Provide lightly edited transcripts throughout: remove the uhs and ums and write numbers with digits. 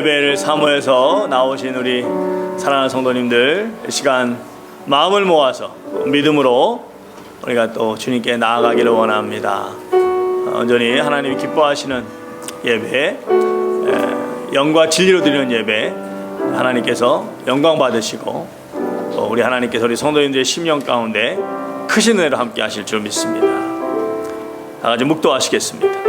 예배를 사모해서 나오신 우리 사랑하는 성도님들, 이 시간 마음을 모아서 믿음으로 우리가 또 주님께 나아가기를 원합니다. 온전히 하나님이 기뻐하시는 예배, 영과 진리로 드리는 예배, 하나님께서 영광 받으시고 또 우리 하나님께서 우리 성도님들의 심령 가운데 크신 은혜로 함께 하실 줄 믿습니다. 다 같이 묵도하시겠습니다.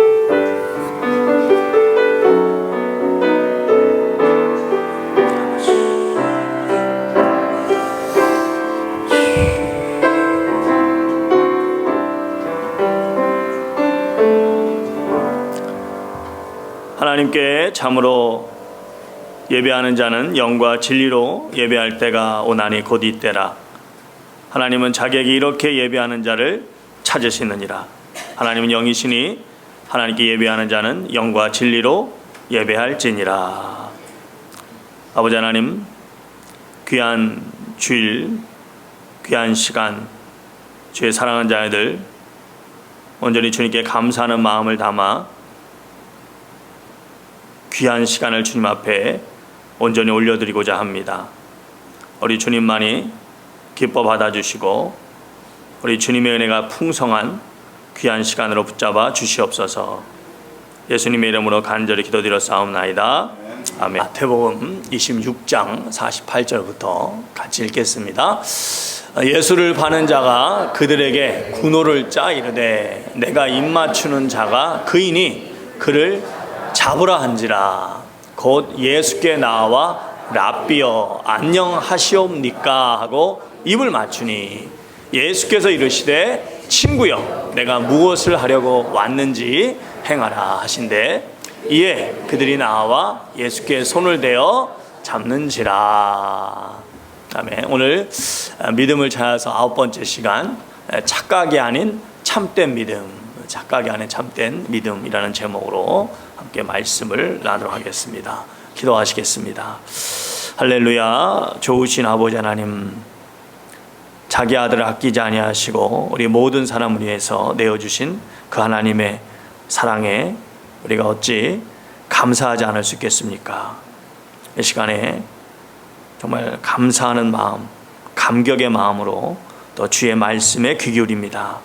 하나님께 참으로 예배하는 자는 영과 진리로 예배할 때가 오나니 곧 이때라. 하나님은 자기에게 이렇게 예배하는 자를 찾으시느니라. 하나님은 영이시니 하나님께 예배하는 자는 영과 진리로 예배할지니라. 아버지 하나님, 귀한 주일, 귀한 시간, 주의 사랑하는 자들 온전히 주님께 감사하는 마음을 담아 귀한 시간을 주님 앞에 온전히 올려드리고자 합니다. 우리 주님만이 기뻐 받아주시고 우리 주님의 은혜가 풍성한 귀한 시간으로 붙잡아 주시옵소서. 예수님의 이름으로 간절히 기도드렸사옵나이다. 아멘. 마태복음 26장 48절부터 같이 읽겠습니다. 예수를 파는 자가 그들에게 군호를 짜 이르되 내가 입맞추는 자가 그이니 그를 잡으라 한지라. 곧 예수께 나와 랍비여 안녕하시옵니까 하고 입을 맞추니 예수께서 이르시되 친구여 내가 무엇을 하려고 왔는지 행하라 하신대. 이에 그들이 나와 예수께 손을 대어 잡는지라. 아멘. 오늘 믿음을 찾아서 9번째 시간, 착각이 아닌 참된 믿음, 착각이 아닌 참된 믿음이라는 제목으로 함께 말씀을 나누도록 하겠습니다. 기도하시겠습니다. 할렐루야. 좋으신 아버지 하나님, 자기 아들을 아끼지 아니하시고 우리 모든 사람을 위해서 내어주신 그 하나님의 사랑에 우리가 어찌 감사하지 않을 수 있겠습니까? 이 시간에 정말 감사하는 마음, 감격의 마음으로 또 주의 말씀에 귀 기울입니다.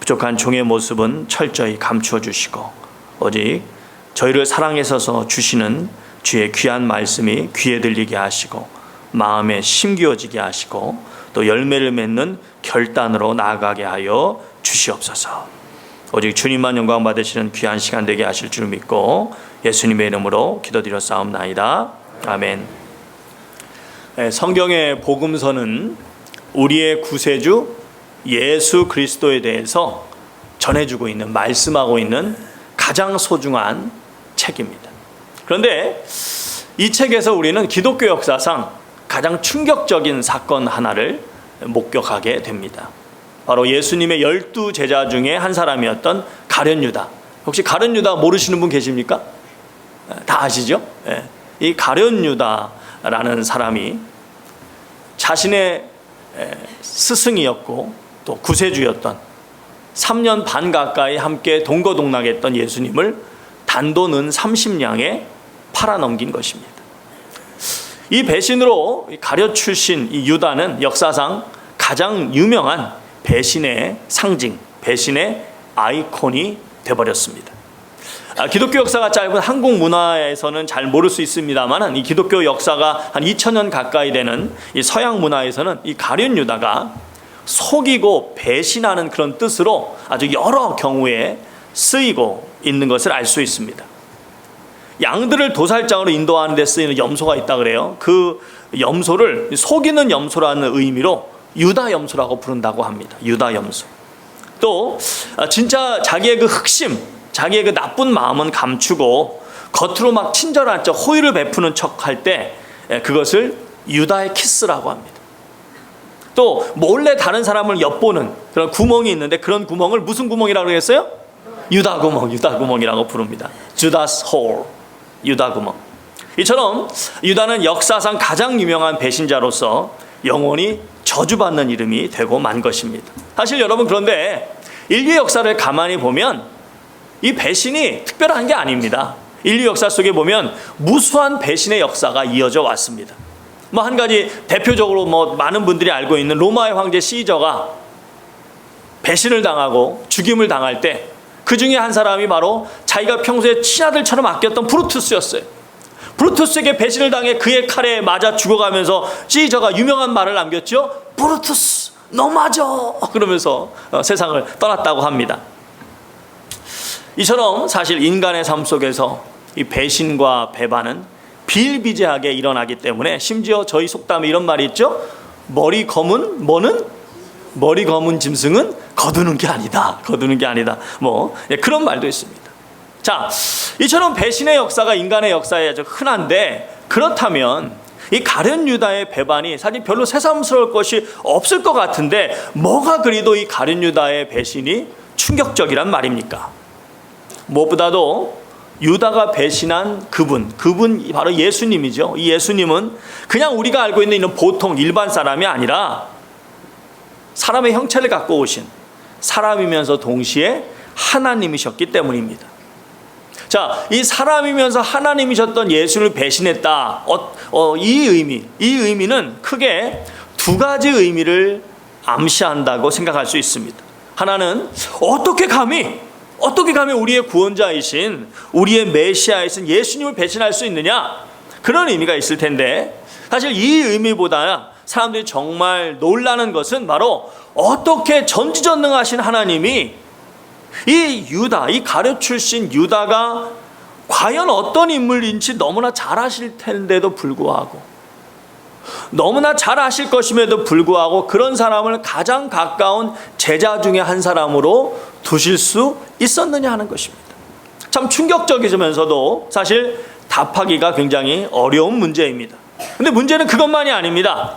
부족한 종의 모습은 철저히 감추어 주시고 오직 저희를 사랑하셔서 주시는 주의 귀한 말씀이 귀에 들리게 하시고 마음에 심기어지게 하시고 또 열매를 맺는 결단으로 나아가게 하여 주시옵소서. 오직 주님만 영광 받으시는 귀한 시간 되게 하실 줄 믿고 예수님의 이름으로 기도드렸사옵나이다. 아멘. 성경의 복음서는 우리의 구세주 예수 그리스도에 대해서 전해주고 있는, 말씀하고 있는 가장 소중한 책입니다. 그런데 이 책에서 우리는 기독교 역사상 가장 충격적인 사건 하나를 목격하게 됩니다. 바로 예수님의 12제자 중에 한 사람이었던 가룟 유다. 혹시 가룟 유다 모르시는 분 계십니까? 다 아시죠? 이 가룟 유다라는 사람이 자신의 스승이었고 또 구세주였던 3년 반 가까이 함께 동거동락했던 예수님을 단돈 30냥에 팔아넘긴 것입니다. 이 배신으로 가룟 출신 이 유다는 역사상 가장 유명한 배신의 상징, 배신의 아이콘이 되어버렸습니다. 기독교 역사가 짧은 한국 문화에서는 잘 모를 수 있습니다만 이 기독교 역사가 한 2000년 가까이 되는 이 서양 문화에서는 이 가룟 유다가 속이고 배신하는 그런 뜻으로 아주 여러 경우에 쓰이고 있는 것을 알 수 있습니다. 양들을 도살장으로 인도하는 데 쓰이는 염소가 있다 그래요. 그 염소를 속이는 염소라는 의미로 유다 염소라고 부른다고 합니다. 유다 염소. 또 진짜 자기의 그 흑심, 자기의 그 나쁜 마음은 감추고 겉으로 막 친절한 척, 호의를 베푸는 척 할 때 그것을 유다의 키스라고 합니다. 또 몰래 다른 사람을 엿보는 그런 구멍이 있는데 그런 구멍을 무슨 구멍이라고 그랬어요? 유다 구멍, 유다 구멍이라고 부릅니다. Judas hole, 유다 구멍. 이처럼 유다는 역사상 가장 유명한 배신자로서 영원히 저주받는 이름이 되고 만 것입니다. 사실 여러분, 그런데 인류 역사를 가만히 보면 이 배신이 특별한 게 아닙니다. 인류 역사 속에 보면 무수한 배신의 역사가 이어져 왔습니다. 한 가지 대표적으로 많은 분들이 알고 있는 로마의 황제 시저가 배신을 당하고 죽임을 당할 때 그 중에 한 사람이 바로 자기가 평소에 친아들처럼 아꼈던 브루투스였어요. 브루투스에게 배신을 당해 그의 칼에 맞아 죽어가면서 시저가 유명한 말을 남겼죠. 브루투스 너 맞아 그러면서 세상을 떠났다고 합니다. 이처럼 사실 인간의 삶 속에서 이 배신과 배반은 비일비재하게 일어나기 때문에 심지어 저희 속담에 이런 말이 있죠. 머리 검은 짐승은 거두는 게 아니다. 그런 말도 있습니다. 자, 이처럼 배신의 역사가 인간의 역사에 아주 흔한데, 그렇다면 이 가룟 유다의 배반이 사실 별로 새삼스러울 것이 없을 것 같은데 뭐가 그리도 이 가룟 유다의 배신이 충격적이란 말입니까? 무엇보다도 유다가 배신한 그분 바로 예수님이죠. 이 예수님은 그냥 우리가 알고 있는 이런 보통 일반 사람이 아니라 사람의 형체를 갖고 오신 사람이면서 동시에 하나님이셨기 때문입니다. 자, 이 사람이면서 하나님이셨던 예수를 배신했다. 이 의미는 크게 두 가지 의미를 암시한다고 생각할 수 있습니다. 하나는 어떻게 감히 우리의 구원자이신 우리의 메시아이신 예수님을 배신할 수 있느냐, 그런 의미가 있을 텐데, 사실 이 의미보다 사람들이 정말 놀라는 것은 바로 어떻게 전지전능하신 하나님이 이 가룟 출신 유다가 과연 어떤 인물인지 너무나 잘 아실 텐데도 불구하고, 너무나 잘 아실 것임에도 불구하고 그런 사람을 가장 가까운 제자 중에 한 사람으로 두실 수 있었느냐 하는 것입니다. 참 충격적이면서도 사실 답하기가 굉장히 어려운 문제입니다. 근데 문제는 그것만이 아닙니다.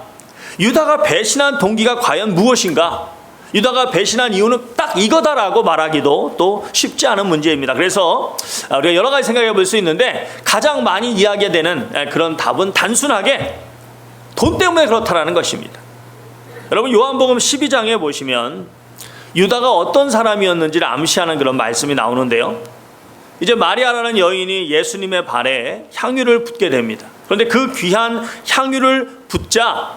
유다가 배신한 동기가 과연 무엇인가? 유다가 배신한 이유는 딱 이거다라고 말하기도 또 쉽지 않은 문제입니다. 그래서 우리가 여러 가지 생각해 볼 수 있는데, 가장 많이 이야기되는 그런 답은 단순하게 돈 때문에 그렇다라는 것입니다. 여러분, 요한복음 12장에 보시면 유다가 어떤 사람이었는지를 암시하는 그런 말씀이 나오는데요. 이제 마리아라는 여인이 예수님의 발에 향유를 붓게 됩니다. 그런데 그 귀한 향유를 붓자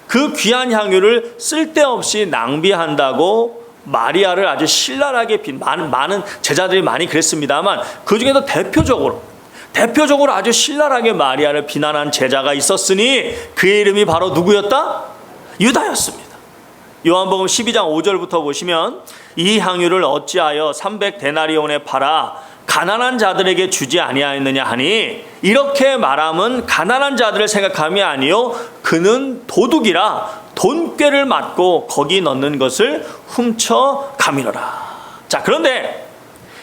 그 귀한 향유를 쓸데없이 낭비한다고 마리아를 아주 신랄하게 많은 제자들이 많이 그랬습니다만, 그 중에도 대표적으로 아주 신랄하게 마리아를 비난한 제자가 있었으니 그의 이름이 바로 누구였다? 유다였습니다. 요한복음 12장 5절부터 보시면, 이 향유를 어찌하여 300데나리온에 팔아 가난한 자들에게 주지 아니하였느냐 하니, 이렇게 말함은 가난한 자들을 생각함이 아니요 그는 도둑이라 돈꾀를 맞고 거기 넣는 것을 훔쳐 가미노라. 자, 그런데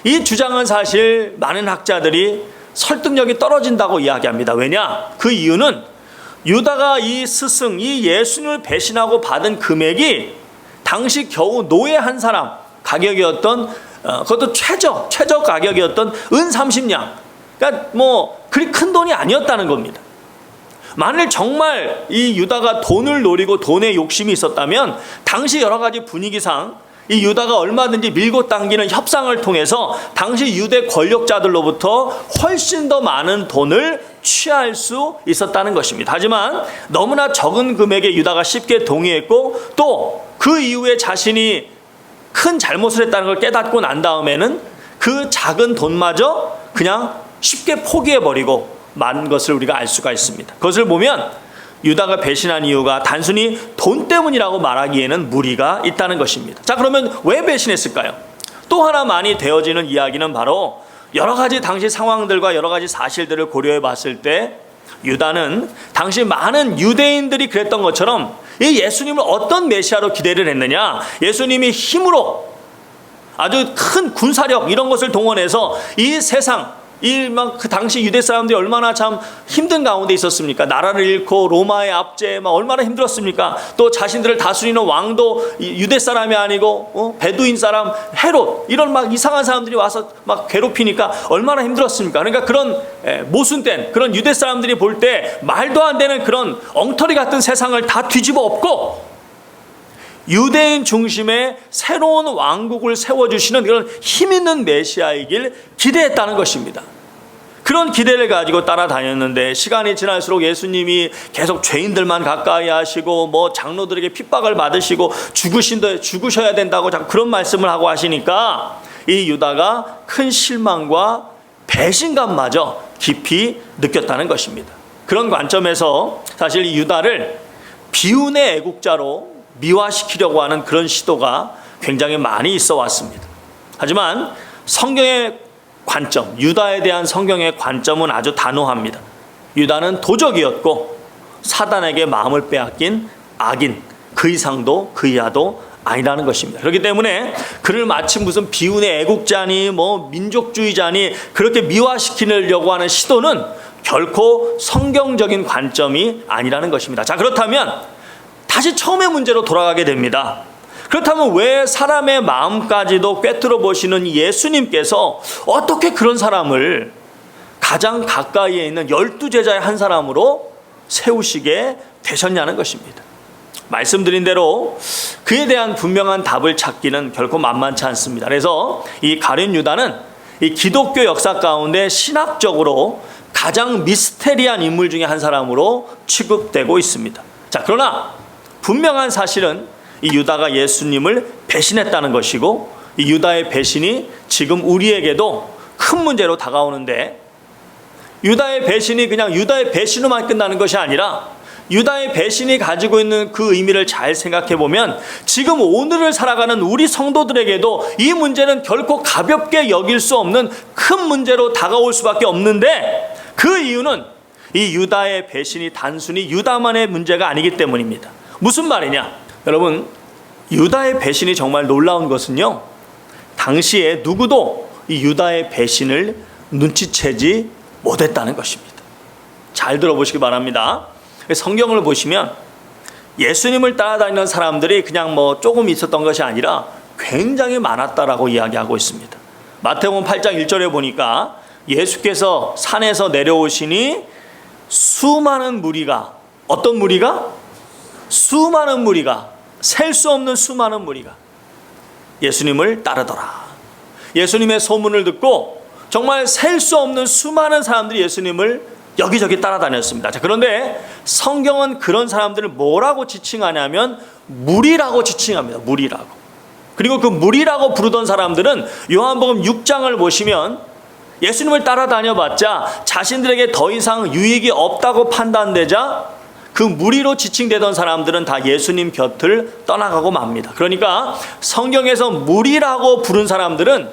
이 주장은 사실 많은 학자들이 설득력이 떨어진다고 이야기합니다. 왜냐? 그 이유는 유다가 이 예수님을 배신하고 받은 금액이 당시 겨우 노예 한 사람 가격이었던, 그것도 최저 가격이었던 은 30냥. 그러니까 그리 큰 돈이 아니었다는 겁니다. 만일 정말 이 유다가 돈을 노리고 돈에 욕심이 있었다면 당시 여러 가지 분위기상 이 유다가 얼마든지 밀고 당기는 협상을 통해서 당시 유대 권력자들로부터 훨씬 더 많은 돈을 취할 수 있었다는 것입니다. 하지만 너무나 적은 금액에 유다가 쉽게 동의했고, 또 그 이후에 자신이 큰 잘못을 했다는 걸 깨닫고 난 다음에는 그 작은 돈마저 그냥 쉽게 포기해버리고 만 것을 우리가 알 수가 있습니다. 그것을 보면 유다가 배신한 이유가 단순히 돈 때문이라고 말하기에는 무리가 있다는 것입니다. 자, 그러면 왜 배신했을까요? 또 하나 많이 되어지는 이야기는 바로 여러 가지 당시 상황들과 여러 가지 사실들을 고려해 봤을 때, 유다는 당시 많은 유대인들이 그랬던 것처럼 이 예수님을 어떤 메시아로 기대를 했느냐, 예수님이 힘으로 아주 큰 군사력 이런 것을 동원해서 이 세상, 그 당시 유대 사람들이 얼마나 참 힘든 가운데 있었습니까? 나라를 잃고 로마의 압제에 얼마나 힘들었습니까? 또 자신들을 다스리는 왕도 유대 사람이 아니고 베두인 사람 헤롯, 이런 이상한 사람들이 와서 괴롭히니까 얼마나 힘들었습니까? 그러니까 그런 모순된 그런 유대 사람들이 볼 때 말도 안 되는 그런 엉터리 같은 세상을 다 뒤집어 엎고 유대인 중심의 새로운 왕국을 세워주시는 그런 힘있는 메시아이길 기대했다는 것입니다. 그런 기대를 가지고 따라다녔는데 시간이 지날수록 예수님이 계속 죄인들만 가까이 하시고 뭐 장로들에게 핍박을 받으시고 죽으셔야 된다고 자꾸 그런 말씀을 하고 하시니까 이 유다가 큰 실망과 배신감마저 깊이 느꼈다는 것입니다. 그런 관점에서 사실 이 유다를 비운의 애국자로 미화시키려고 하는 그런 시도가 굉장히 많이 있어 왔습니다. 하지만 성경의 관점, 유다에 대한 성경의 관점은 아주 단호합니다. 유다는 도적이었고 사단에게 마음을 빼앗긴 악인, 그 이상도 그 이하도 아니라는 것입니다. 그렇기 때문에 그를 마치 무슨 비운의 애국자니 뭐 민족주의자니 그렇게 미화시키려고 하는 시도는 결코 성경적인 관점이 아니라는 것입니다. 자, 그렇다면 다시 처음의 문제로 돌아가게 됩니다. 그렇다면 왜 사람의 마음까지도 꿰뚫어 보시는 예수님께서 어떻게 그런 사람을 가장 가까이에 있는 12제자의 한 사람으로 세우시게 되셨냐는 것입니다. 말씀드린 대로 그에 대한 분명한 답을 찾기는 결코 만만치 않습니다. 그래서 이 가룟 유다는 이 기독교 역사 가운데 신학적으로 가장 미스테리한 인물 중에 한 사람으로 취급되고 있습니다. 자, 그러나 분명한 사실은 이 유다가 예수님을 배신했다는 것이고 이 유다의 배신이 지금 우리에게도 큰 문제로 다가오는데 유다의 배신이 그냥 유다의 배신으로만 끝나는 것이 아니라 유다의 배신이 가지고 있는 그 의미를 잘 생각해 보면 지금 오늘을 살아가는 우리 성도들에게도 이 문제는 결코 가볍게 여길 수 없는 큰 문제로 다가올 수밖에 없는데 그 이유는 이 유다의 배신이 단순히 유다만의 문제가 아니기 때문입니다. 무슨 말이냐? 여러분, 유다의 배신이 정말 놀라운 것은요, 당시에 누구도 이 유다의 배신을 눈치채지 못했다는 것입니다. 잘 들어보시기 바랍니다. 성경을 보시면 예수님을 따라다니는 사람들이 그냥 뭐 조금 있었던 것이 아니라 굉장히 많았다라고 이야기하고 있습니다. 마태복음 8장 1절에 보니까 예수께서 산에서 내려오시니 수많은 무리가, 어떤 무리가? 수많은 무리가, 셀 수 없는 수많은 무리가 예수님을 따르더라. 예수님의 소문을 듣고 정말 셀 수 없는 수많은 사람들이 예수님을 여기저기 따라다녔습니다. 자, 그런데 성경은 그런 사람들을 뭐라고 지칭하냐면 무리라고 지칭합니다. 무리라고. 그리고 그 무리라고 부르던 사람들은 요한복음 6장을 보시면 예수님을 따라다녀봤자 자신들에게 더 이상 유익이 없다고 판단되자 그 무리로 지칭되던 사람들은 다 예수님 곁을 떠나가고 맙니다. 그러니까 성경에서 무리라고 부른 사람들은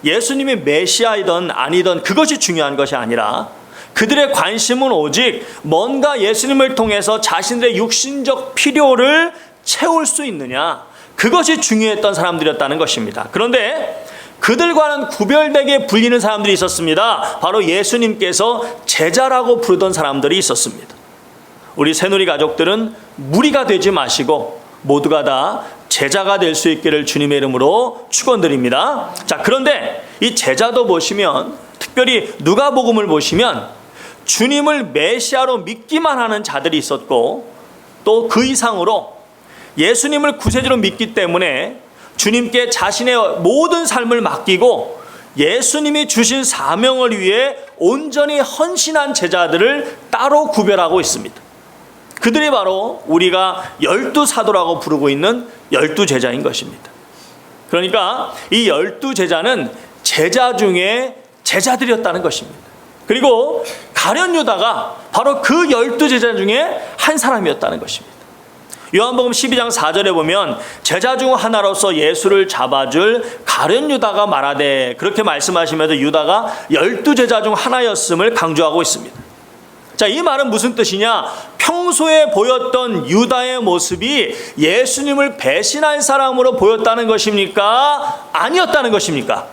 예수님이 메시아이든 아니든 그것이 중요한 것이 아니라 그들의 관심은 오직 뭔가 예수님을 통해서 자신들의 육신적 필요를 채울 수 있느냐, 그것이 중요했던 사람들이었다는 것입니다. 그런데 그들과는 구별되게 불리는 사람들이 있었습니다. 바로 예수님께서 제자라고 부르던 사람들이 있었습니다. 우리 새누리 가족들은 무리가 되지 마시고 모두가 다 제자가 될 수 있기를 주님의 이름으로 축원드립니다. 자, 그런데 이 제자도 보시면 특별히 누가복음을 보시면 주님을 메시아로 믿기만 하는 자들이 있었고 또 그 이상으로 예수님을 구세주로 믿기 때문에 주님께 자신의 모든 삶을 맡기고 예수님이 주신 사명을 위해 온전히 헌신한 제자들을 따로 구별하고 있습니다. 그들이 바로 우리가 12사도라고 부르고 있는 12제자인 것입니다. 그러니까 이 12제자는 제자 중에 제자들이었다는 것입니다. 그리고 가룟 유다가 바로 그 12제자 중에 한 사람이었다는 것입니다. 요한복음 12장 4절에 보면 제자 중 하나로서 예수를 잡아줄 가룟 유다가 말하되, 그렇게 말씀하시면서 유다가 12제자 중 하나였음을 강조하고 있습니다. 자, 이 말은 무슨 뜻이냐? 평소에 보였던 유다의 모습이 예수님을 배신한 사람으로 보였다는 것입니까? 아니었다는 것입니까?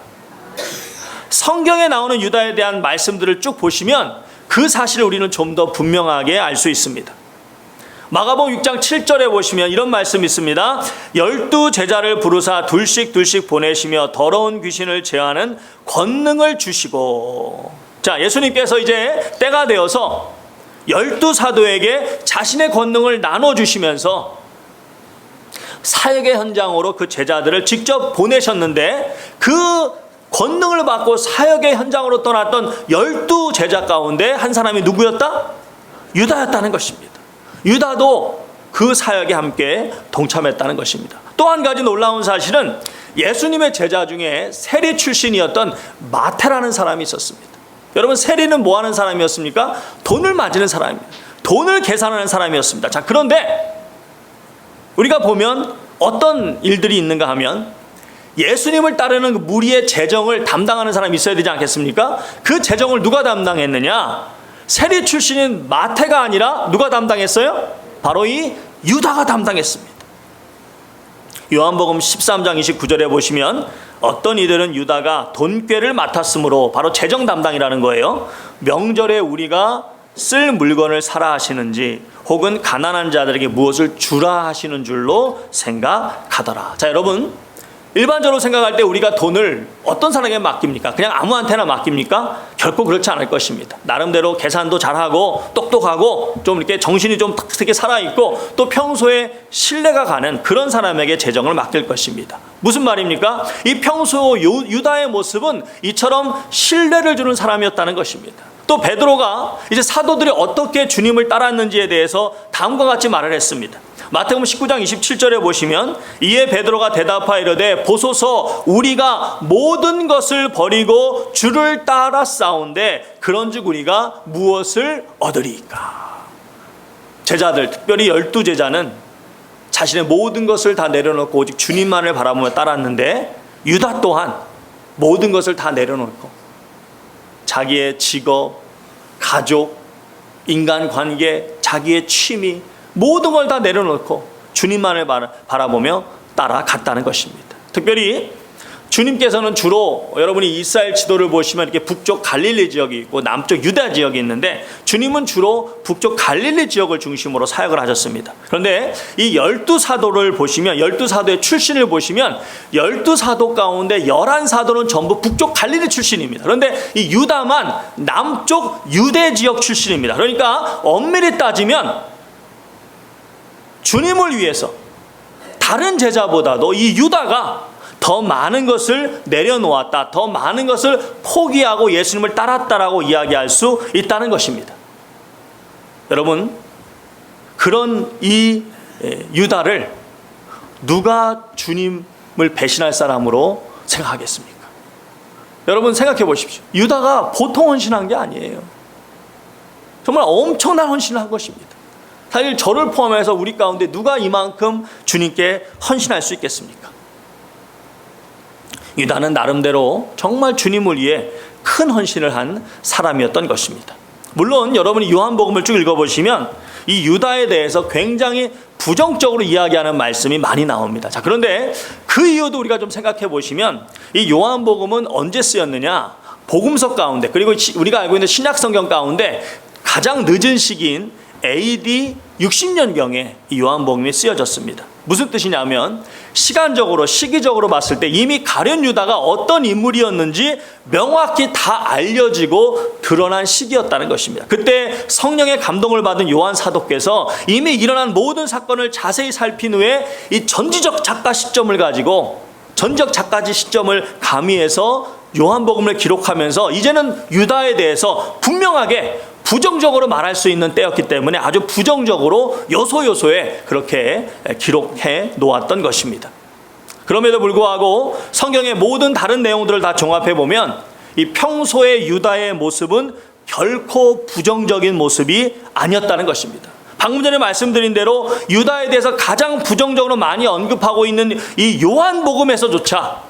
성경에 나오는 유다에 대한 말씀들을 쭉 보시면 그 사실을 우리는 좀 더 분명하게 알 수 있습니다. 마가복음 6장 7절에 보시면 이런 말씀이 있습니다. 12제자를 부르사 둘씩 보내시며 더러운 귀신을 제하는 권능을 주시고. 자, 예수님께서 이제 때가 되어서 12사도에게 자신의 권능을 나눠주시면서 사역의 현장으로 그 제자들을 직접 보내셨는데 그 권능을 받고 사역의 현장으로 떠났던 12제자 가운데 한 사람이 누구였다? 유다였다는 것입니다. 유다도 그 사역에 함께 동참했다는 것입니다. 또 한 가지 놀라운 사실은 예수님의 제자 중에 세리 출신이었던 마태라는 사람이 있었습니다. 여러분, 세리는 뭐 하는 사람이었습니까? 돈을 만지는 사람입니다. 돈을 계산하는 사람이었습니다. 자, 그런데 우리가 보면 어떤 일들이 있는가 하면 예수님을 따르는 그 무리의 재정을 담당하는 사람이 있어야 되지 않겠습니까? 그 재정을 누가 담당했느냐? 세리 출신인 마태가 아니라 누가 담당했어요? 바로 이 유다가 담당했습니다. 요한복음 13장 29절에 보시면 어떤 이들은 유다가 돈꾀를 맡았으므로, 바로 재정 담당이라는 거예요. 명절에 우리가 쓸 물건을 사라 하시는지 혹은 가난한 자들에게 무엇을 주라 하시는 줄로 생각하더라. 자, 여러분, 일반적으로 생각할 때 우리가 돈을 어떤 사람에게 맡깁니까? 그냥 아무한테나 맡깁니까? 결코 그렇지 않을 것입니다. 나름대로 계산도 잘하고 똑똑하고 좀 이렇게 정신이 좀 탁탁하게 살아있고 또 평소에 신뢰가 가는 그런 사람에게 재정을 맡길 것입니다. 무슨 말입니까? 이 평소 유다의 모습은 이처럼 신뢰를 주는 사람이었다는 것입니다. 또 베드로가 이제 사도들이 어떻게 주님을 따랐는지에 대해서 다음과 같이 말을 했습니다. 마태복음 19장 27절에 보시면 이에 베드로가 대답하여 이르되 보소서 우리가 모든 것을 버리고 주를 따라 싸운데 그런즉 우리가 무엇을 얻으리까? 제자들, 특별히 12제자는 자신의 모든 것을 다 내려놓고 오직 주님만을 바라보며 따랐는데 유다 또한 모든 것을 다 내려놓고 자기의 직업, 가족, 인간관계, 자기의 취미 모든 걸 다 내려놓고 주님만을 바라보며 따라갔다는 것입니다. 특별히 주님께서는 주로 여러분이 이스라엘 지도를 보시면 이렇게 북쪽 갈릴리 지역이 있고 남쪽 유다 지역이 있는데 주님은 주로 북쪽 갈릴리 지역을 중심으로 사역을 하셨습니다. 그런데 이 12사도를 보시면 12사도의 출신을 보시면 12사도 가운데 11사도는 전부 북쪽 갈릴리 출신입니다. 그런데 이 유다만 남쪽 유대 지역 출신입니다. 그러니까 엄밀히 따지면 주님을 위해서 다른 제자보다도 이 유다가 더 많은 것을 내려놓았다, 더 많은 것을 포기하고 예수님을 따랐다라고 이야기할 수 있다는 것입니다. 여러분, 그런 이 유다를 누가 주님을 배신할 사람으로 생각하겠습니까? 여러분 생각해 보십시오. 유다가 보통 헌신한 게 아니에요. 정말 엄청난 헌신을 한 것입니다. 사실 저를 포함해서 우리 가운데 누가 이만큼 주님께 헌신할 수 있겠습니까? 유다는 나름대로 정말 주님을 위해 큰 헌신을 한 사람이었던 것입니다. 물론 여러분이 요한복음을 쭉 읽어보시면 이 유다에 대해서 굉장히 부정적으로 이야기하는 말씀이 많이 나옵니다. 자, 그런데 그 이유도 우리가 좀 생각해 보시면 이 요한복음은 언제 쓰였느냐? 복음서 가운데, 그리고 우리가 알고 있는 신약성경 가운데 가장 늦은 시기인 AD 60년경에 이 요한복음이 쓰여졌습니다. 무슨 뜻이냐면 시간적으로 시기적으로 봤을 때 이미 가룟 유다가 어떤 인물이었는지 명확히 다 알려지고 드러난 시기였다는 것입니다. 그때 성령의 감동을 받은 요한 사도께서 이미 일어난 모든 사건을 자세히 살핀 후에 이 전지적 작가 시점을 가지고 전적 작가지 시점을 가미해서 요한복음을 기록하면서 이제는 유다에 대해서 분명하게 부정적으로 말할 수 있는 때였기 때문에 아주 부정적으로 요소요소에 그렇게 기록해 놓았던 것입니다. 그럼에도 불구하고 성경의 모든 다른 내용들을 다 종합해 보면 이 평소의 유다의 모습은 결코 부정적인 모습이 아니었다는 것입니다. 방금 전에 말씀드린 대로 유다에 대해서 가장 부정적으로 많이 언급하고 있는 이 요한복음에서조차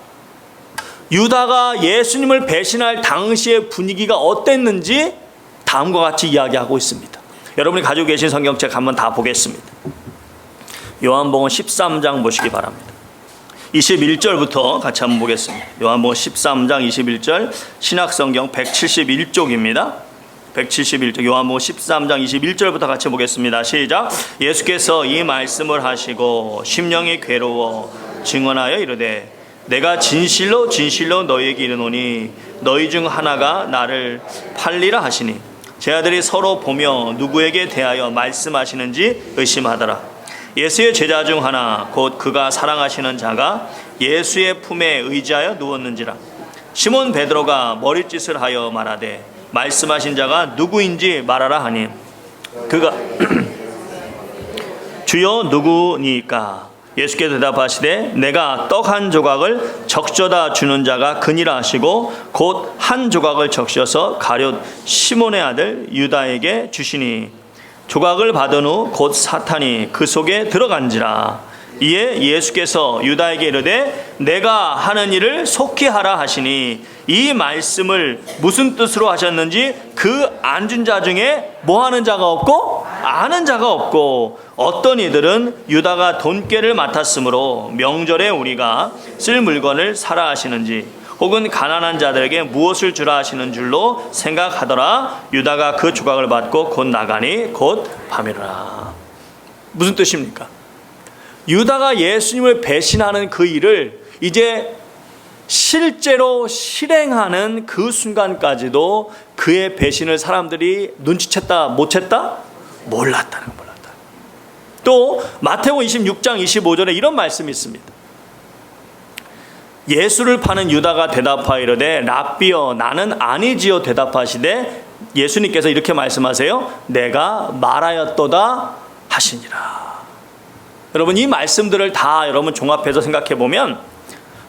유다가 예수님을 배신할 당시의 분위기가 어땠는지 다음과 같이 이야기하고 있습니다. 여러분이 가지고 계신 성경책 한번 다 보겠습니다. 요한복음 13장 보시기 바랍니다. 21절부터 같이 한번 보겠습니다. 요한복음 13장 21절 신약성경 171쪽입니다. 171쪽 요한복음 13장 21절부터 같이 보겠습니다. 시작. 예수께서 이 말씀을 하시고 심령이 괴로워 증언하여 이르되 내가 진실로 진실로 너희에게 이르노니 너희 중 하나가 나를 팔리라 하시니 제 아들이 서로 보며 누구에게 대하여 말씀하시는지 의심하더라. 예수의 제자 중 하나 곧 그가 사랑하시는 자가 예수의 품에 의지하여 누웠는지라. 시몬 베드로가 머리짓을 하여 말하되 말씀하신 자가 누구인지 말하라 하니 그가 주여 누구니까? 예수께서 대답하시되 내가 떡 한 조각을 적셔다 주는 자가 그니라 하시고 곧 한 조각을 적셔서 가룟 시몬의 아들 유다에게 주시니 조각을 받은 후 곧 사탄이 그 속에 들어간지라. 이에 예수께서 유다에게 이르되 내가 하는 일을 속히 하라 하시니 이 말씀을 무슨 뜻으로 하셨는지 그 앉은 자 중에 뭐 하는 자가 없고 아는 자가 없고 어떤 이들은 유다가 돈깨를 맡았으므로 명절에 우리가 쓸 물건을 사라 하시는지 혹은 가난한 자들에게 무엇을 주라 하시는 줄로 생각하더라. 유다가 그 조각을 받고 곧 나가니 곧 밤이라. 무슨 뜻입니까? 유다가 예수님을 배신하는 그 일을 이제 실제로 실행하는 그 순간까지도 그의 배신을 사람들이 눈치챘다 못 챘다? 몰랐다. 또 마태복음 26장 25절에 이런 말씀이 있습니다. 예수를 파는 유다가 대답하여 이르되 랍비여 나는 아니지요 대답하시되 예수님께서 이렇게 말씀하세요. 내가 말하였도다 하시니라. 여러분 이 말씀들을 다 여러분 종합해서 생각해 보면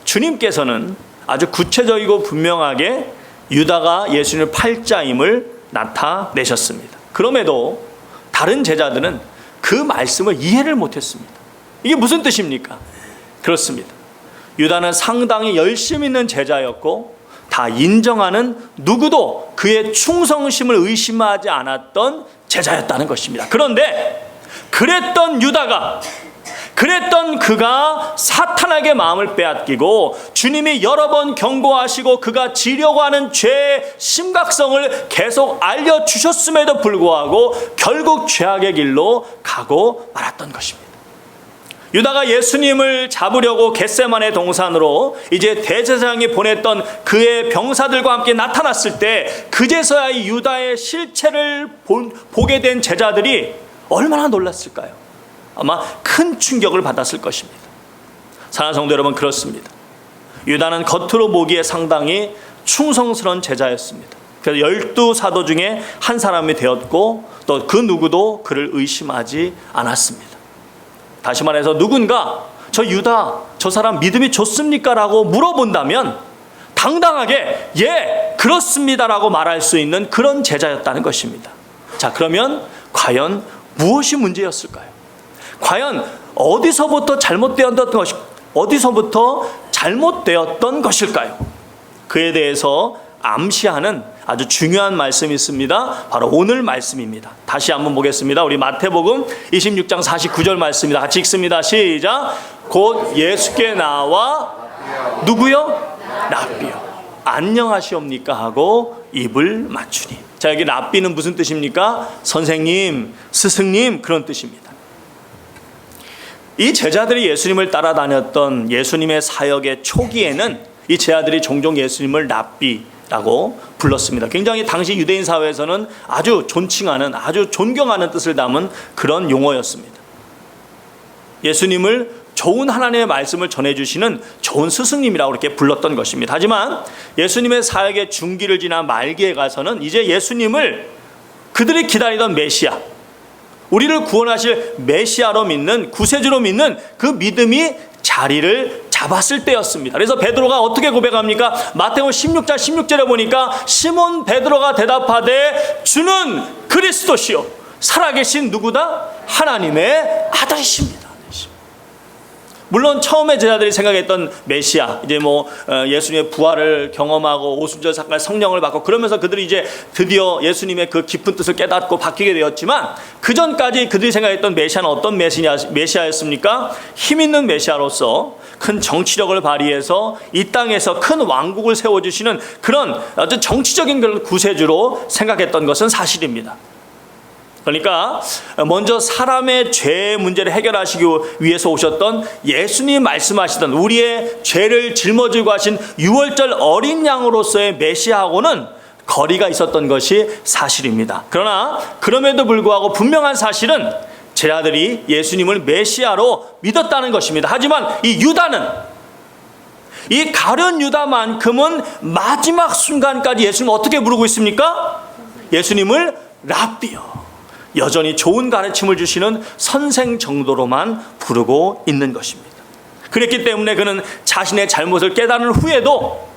주님께서는 아주 구체적이고 분명하게 유다가 예수님을 팔자임을 나타내셨습니다. 그럼에도 다른 제자들은 그 말씀을 이해를 못했습니다. 이게 무슨 뜻입니까? 그렇습니다. 유다는 상당히 열심 있는 제자였고 다 인정하는 누구도 그의 충성심을 의심하지 않았던 제자였다는 것입니다. 그런데 그랬던 유다가 그랬던 그가 사탄에게 마음을 빼앗기고 주님이 여러 번 경고하시고 그가 지려고 하는 죄의 심각성을 계속 알려주셨음에도 불구하고 결국 죄악의 길로 가고 말았던 것입니다. 유다가 예수님을 잡으려고 겟세마네 동산으로 이제 대제사장이 보냈던 그의 병사들과 함께 나타났을 때 그제서야 이 유다의 실체를 보게 된 제자들이 얼마나 놀랐을까요? 아마 큰 충격을 받았을 것입니다. 사랑하는 성도 여러분, 그렇습니다. 유다는 겉으로 보기에 상당히 충성스러운 제자였습니다. 그래서 12사도 중에 한 사람이 되었고 또 그 누구도 그를 의심하지 않았습니다. 다시 말해서 누군가 저 유다 저 사람 믿음이 좋습니까? 라고 물어본다면 당당하게 예 그렇습니다라고 말할 수 있는 그런 제자였다는 것입니다. 자, 그러면 과연 무엇이 문제였을까요? 과연 어디서부터 잘못되었던 것일까요? 그에 대해서 암시하는 아주 중요한 말씀이 있습니다. 바로 오늘 말씀입니다. 다시 한번 보겠습니다. 우리 마태복음 26장 49절 말씀입니다. 같이 읽습니다. 시작. 곧 예수께 나와 누구요? 랍비요. 안녕하시옵니까 하고 입을 맞추니. 자, 여기 랍비는 무슨 뜻입니까? 선생님, 스승님 그런 뜻입니다. 이 제자들이 예수님을 따라다녔던 예수님의 사역의 초기에는 이 제자들이 종종 예수님을 랍비라고 불렀습니다. 굉장히 당시 유대인 사회에서는 아주 존칭하는, 아주 존경하는 뜻을 담은 그런 용어였습니다. 예수님을 좋은 하나님의 말씀을 전해주시는 좋은 스승님이라고 이렇게 불렀던 것입니다. 하지만 예수님의 사역의 중기를 지나 말기에 가서는 이제 예수님을 그들이 기다리던 메시아, 우리를 구원하실 메시아로 믿는, 구세주로 믿는 그 믿음이 자리를 잡았을 때였습니다. 그래서 베드로가 어떻게 고백합니까? 마태복음 16장 16절에 보니까 시몬 베드로가 대답하되 주는 그리스도시요 살아계신 누구다? 하나님의 아들이십니다. 물론 처음에 제자들이 생각했던 메시아, 이제 예수님의 부활을 경험하고 오순절 사건 성령을 받고 그러면서 그들이 이제 드디어 예수님의 그 깊은 뜻을 깨닫고 바뀌게 되었지만 그 전까지 그들이 생각했던 메시아는 어떤 메시아였습니까? 힘 있는 메시아로서 큰 정치력을 발휘해서 이 땅에서 큰 왕국을 세워주시는 그런 아주 정치적인 구세주로 생각했던 것은 사실입니다. 그러니까 먼저 사람의 죄의 문제를 해결하시기 위해서 오셨던 예수님이 말씀하시던 우리의 죄를 짊어지고 하신 유월절 어린 양으로서의 메시아하고는 거리가 있었던 것이 사실입니다. 그러나 그럼에도 불구하고 분명한 사실은 제자들이 예수님을 메시아로 믿었다는 것입니다. 하지만 이 유다는 이 가룟 유다만큼은 마지막 순간까지 예수님 어떻게 부르고 있습니까? 예수님을 랍비요. 여전히 좋은 가르침을 주시는 선생 정도로만 부르고 있는 것입니다. 그랬기 때문에 그는 자신의 잘못을 깨달은 후에도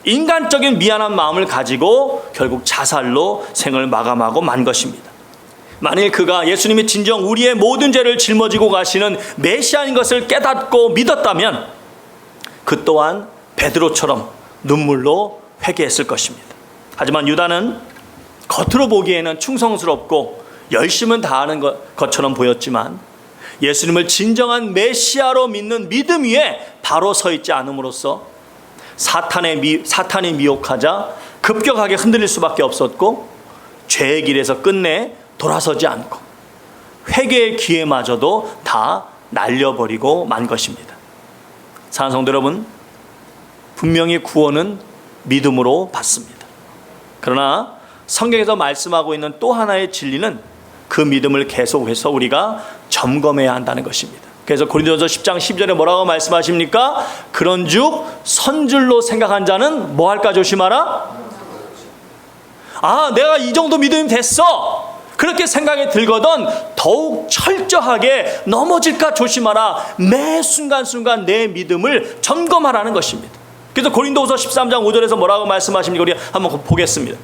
인간적인 미안한 마음을 가지고 결국 자살로 생을 마감하고 만 것입니다. 만일 그가 예수님이 진정 우리의 모든 죄를 짊어지고 가시는 메시아인 것을 깨닫고 믿었다면 그 또한 베드로처럼 눈물로 회개했을 것입니다. 하지만 유다는 겉으로 보기에는 충성스럽고 열심은 다하는 것처럼 보였지만 예수님을 진정한 메시아로 믿는 믿음 위에 바로 서 있지 않음으로써 사탄이 미혹하자 급격하게 흔들릴 수밖에 없었고 죄의 길에서 끝내 돌아서지 않고 회개의 기회마저도 다 날려버리고 만 것입니다. 사랑하는 성도 여러분, 분명히 구원은 믿음으로 받습니다. 그러나 성경에서 말씀하고 있는 또 하나의 진리는 그 믿음을 계속해서 우리가 점검해야 한다는 것입니다. 그래서 고린도전서 10장 10절에 뭐라고 말씀하십니까? 그런즉 선줄로 생각한 자는 뭐 할까 조심하라? 내가 이 정도 믿음이 됐어, 그렇게 생각이 들거든 더욱 철저하게 넘어질까 조심하라. 매 순간순간 내 믿음을 점검하라는 것입니다. 그래서 고린도후서 13장 5절에서 뭐라고 말씀하십니까? 우리 한번 보겠습니다.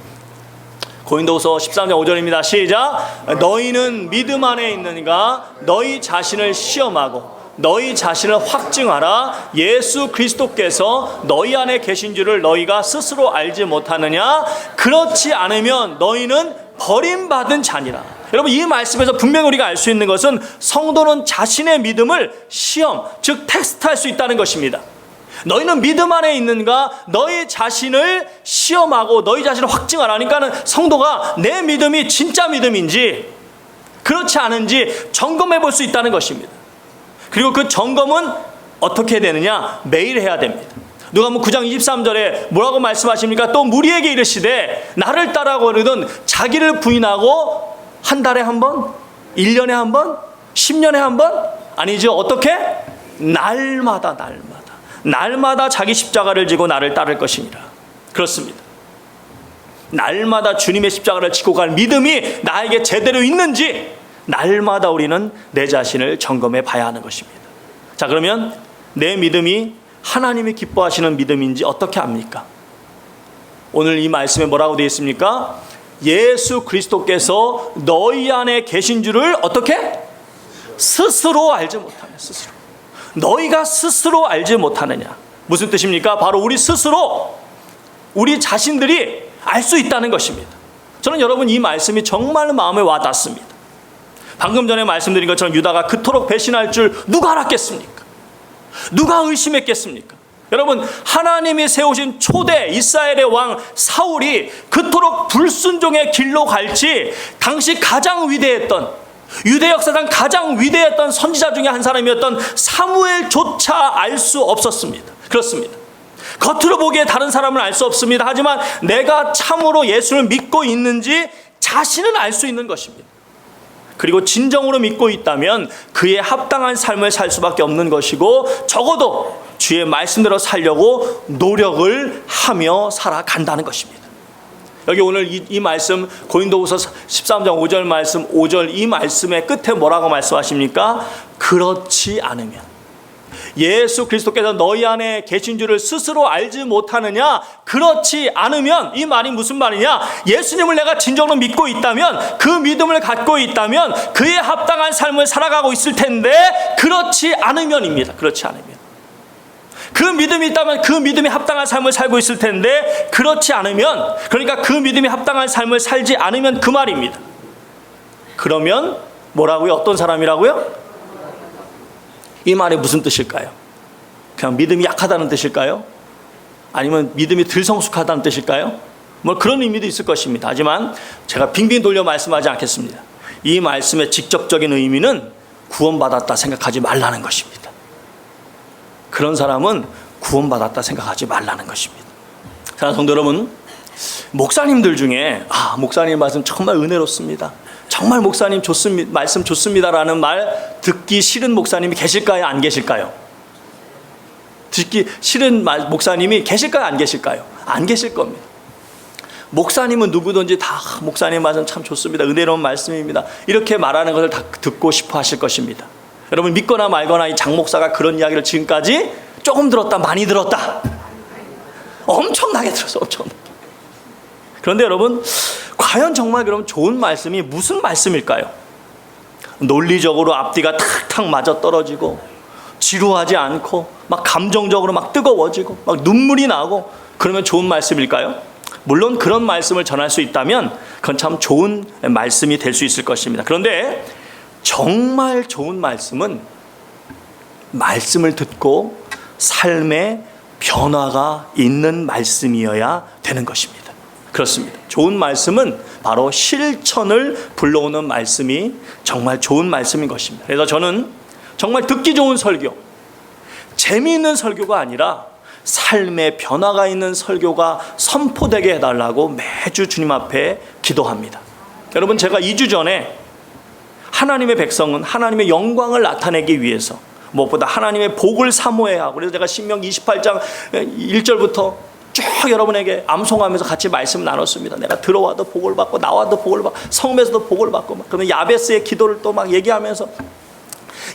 고린도후서 13장 5절입니다. 시작. 너희는 믿음 안에 있는가? 너희 자신을 시험하고 너희 자신을 확증하라. 예수 그리스도께서 너희 안에 계신 줄을 너희가 스스로 알지 못하느냐? 그렇지 않으면 너희는 버림받은 자니라. 여러분, 이 말씀에서 분명히 우리가 알 수 있는 것은 성도는 자신의 믿음을 시험, 즉 테스트할 수 있다는 것입니다. 너희는 믿음 안에 있는가? 너희 자신을 시험하고 너희 자신을 확증하라. 그러니까는 성도가 내 믿음이 진짜 믿음인지 그렇지 않은지 점검해 볼 수 있다는 것입니다. 그리고 그 점검은 어떻게 되느냐? 매일 해야 됩니다. 누가복음 9장 23절에 뭐라고 말씀하십니까? 또 무리에게 이르시되 나를 따라오거든 자기를 부인하고 한 달에 한 번? 1년에 한 번? 10년에 한 번? 아니죠. 어떻게? 날마다 자기 십자가를 지고 나를 따를 것이니라. 그렇습니다. 날마다 주님의 십자가를 지고 갈 믿음이 나에게 제대로 있는지 날마다 우리는 내 자신을 점검해 봐야 하는 것입니다. 자, 그러면 내 믿음이 하나님이 기뻐하시는 믿음인지 어떻게 압니까? 오늘 이 말씀에 뭐라고 되어 있습니까? 예수 그리스도께서 너희 안에 계신 줄을 어떻게? 스스로 알지 못하며 스스로. 너희가 스스로 알지 못하느냐. 무슨 뜻입니까? 바로 우리 스스로, 우리 자신들이 알 수 있다는 것입니다. 저는 여러분 이 말씀이 정말 마음에 와닿습니다. 방금 전에 말씀드린 것처럼 유다가 그토록 배신할 줄 누가 알았겠습니까? 누가 의심했겠습니까? 여러분, 하나님이 세우신 초대 이스라엘의 왕 사울이 그토록 불순종의 길로 갈지 당시 가장 위대했던, 유대 역사상 가장 위대했던 선지자 중에 한 사람이었던 사무엘조차 알 수 없었습니다. 그렇습니다. 겉으로 보기에 다른 사람은 알 수 없습니다. 하지만 내가 참으로 예수를 믿고 있는지 자신은 알 수 있는 것입니다. 그리고 진정으로 믿고 있다면 그에 합당한 삶을 살 수밖에 없는 것이고 적어도 주의 말씀대로 살려고 노력을 하며 살아간다는 것입니다. 여기 오늘 이 말씀 고린도후서 13장 5절 말씀 5절 이 말씀의 끝에 뭐라고 말씀하십니까? 그렇지 않으면, 예수 그리스도께서 너희 안에 계신 줄을 스스로 알지 못하느냐? 그렇지 않으면, 이 말이 무슨 말이냐? 예수님을 내가 진정으로 믿고 있다면, 그 믿음을 갖고 있다면 그에 합당한 삶을 살아가고 있을 텐데 그렇지 않으면입니다. 그렇지 않으면, 그 믿음이 있다면 그 믿음이 합당한 삶을 살고 있을 텐데 그렇지 않으면, 그러니까 그 믿음이 합당한 삶을 살지 않으면 그 말입니다. 그러면 뭐라고요? 어떤 사람이라고요? 이 말이 무슨 뜻일까요? 그냥 믿음이 약하다는 뜻일까요? 아니면 믿음이 덜 성숙하다는 뜻일까요? 뭐 그런 의미도 있을 것입니다. 하지만 제가 빙빙 돌려 말씀하지 않겠습니다. 이 말씀의 직접적인 의미는 구원받았다 생각하지 말라는 것입니다. 그런 사람은 구원받았다 생각하지 말라는 것입니다. 사랑하는 성도 여러분, 목사님들 중에 목사님 말씀 정말 은혜롭습니다, 정말 목사님 좋습니다, 말씀 좋습니다라는 말 듣기 싫은 목사님이 계실까요? 안 계실까요? 듣기 싫은 목사님이 계실까요? 안 계실까요? 안 계실 겁니다. 목사님은 누구든지 다 목사님 말씀 참 좋습니다. 은혜로운 말씀입니다. 이렇게 말하는 것을 다 듣고 싶어 하실 것입니다. 여러분 믿거나 말거나 이 장 목사가 그런 이야기를 지금까지 조금 들었다, 많이 들었다. 엄청나게 들었어, 엄청나게. 그런데 여러분, 과연 정말 그럼 좋은 말씀이 무슨 말씀일까요? 논리적으로 앞뒤가 탁탁 맞아 떨어지고 지루하지 않고 막 감정적으로 막 뜨거워지고 막 눈물이 나고 그러면 좋은 말씀일까요? 물론 그런 말씀을 전할 수 있다면 그건 참 좋은 말씀이 될 수 있을 것입니다. 그런데 정말 좋은 말씀은 말씀을 듣고 삶의 변화가 있는 말씀이어야 되는 것입니다. 그렇습니다. 좋은 말씀은 바로 실천을 불러오는 말씀이 정말 좋은 말씀인 것입니다. 그래서 저는 정말 듣기 좋은 설교, 재미있는 설교가 아니라 삶의 변화가 있는 설교가 선포되게 해달라고 매주 주님 앞에 기도합니다. 여러분, 제가 2주 전에 하나님의 백성은 하나님의 영광을 나타내기 위해서 무엇보다 하나님의 복을 사모해야 하고, 그래서 제가 신명기 28장 1절부터 쭉 여러분에게 암송하면서 같이 말씀 나눴습니다. 내가 들어와도 복을 받고 나와도 복을 받고 성읍에서도 복을 받고 막. 그러면 야베스의 기도를 또 막 얘기하면서